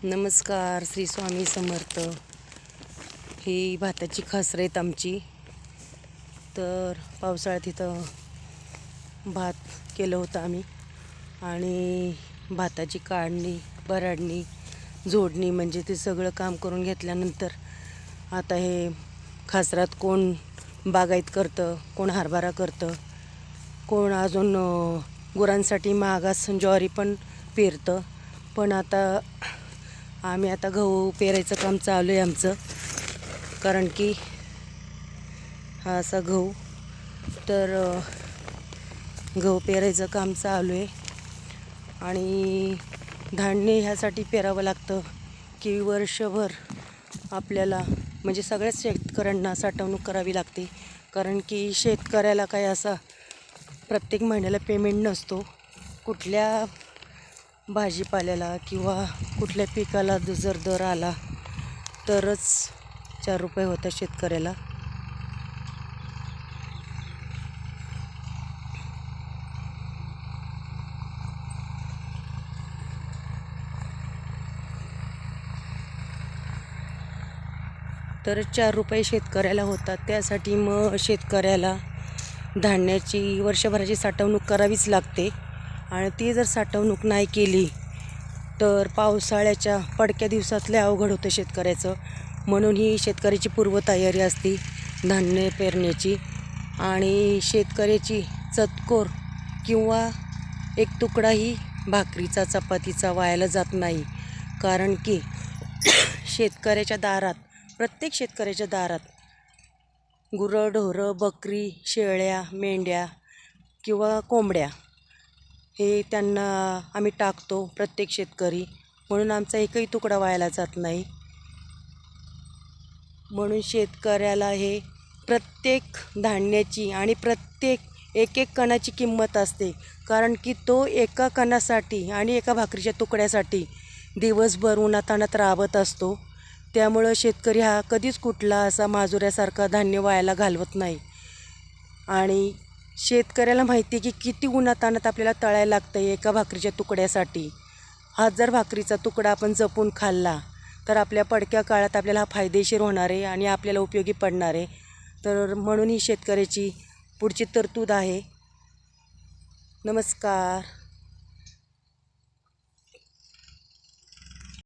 नमस्कार, श्री स्वामी समर्थ. ही भाताची खासरं आहेत आमची. तर पावसाळ्यात इथं भात केलं होतं आम्ही आणि भाताची काढणी, भराडणी, जोडणी म्हणजे ते सगळं काम करून घेतल्यानंतर आता हे खासरात कोण बागायत करतं, कोण हरभरा करतं, कोण अजून गुरांसाठी मागास ज्वारी पण पेरतं. पण आम्ही आता गहू पेरायचं काम चालू आहे आमचं. कारण की हा असा गहू, तर गहू पेरायचं काम चालू आहे. आणि धान्य ह्यासाठी पेरावं लागतं की वर्षभर आपल्याला म्हणजे सगळ्याच शेतकऱ्यांना साठवणूक करावी लागते. कारण की शेतकऱ्याला काय असा प्रत्येक महिन्याला पेमेंट नसतो. कुठल्या भाजीपाल्याला किंवा कुठल्या पिकाला जर दर आला तरच 4 रुपये होतात शेतकऱ्याला. तर 4 रुपये शेतकऱ्याला होतात. त्यासाठी मग शेतकऱ्याला धान्याची वर्षभराची साठवणूक करावीच लागते. आणि ती जर साठवणूक नाही केली तर पावसाळ्याच्या पडक्या दिवसातले अवघड होतं शेतकऱ्याचं. म्हणून ही शेतकऱ्याची पूर्वतयारी असते धान्य पेरण्याची. आणि शेतकऱ्याची चतकोर किंवा एक तुकडाही भाकरीचा, चपातीचा वायाला जात नाही. कारण की शेतकऱ्याच्या दारात, प्रत्येक शेतकऱ्याच्या दारात गुरं, ढोरं, बकरी, शेळ्या, मेंढ्या किंवा कोंबड्या हे त्यांना आम्ही टाकतो, प्रत्येक शेतकरी. म्हणून आमचा एकही तुकडा वायाला जात नाही. म्हणून शेतकऱ्याला हे प्रत्येक धान्याची आणि प्रत्येक एक कणाची किंमत असते. कारण की तो एका कणासाठी आणि एका भाकरीच्या तुकड्यासाठी दिवसभर उन्हातान्हात राबत असतो. त्यामुळं शेतकरी हा कधीच कुठला असा माजुऱ्यासारखा धान्य वायाला घालवत नाही. आणि शेतकऱ्याला माहिती आहे की किती उन्हातान्हात आपल्याला तळायला लागतं एका भाकरीच्या तुकड्यासाठी. हा जर भाकरीचा तुकडा आपण जपून खाल्ला तर आपल्या पडक्या काळात आपल्याला हा फायदेशीर होणार आहे आणि आपल्याला उपयोगी पडणार आहे. तर म्हणून ही शेतकऱ्याची पुढची तरतूद आहे. नमस्कार.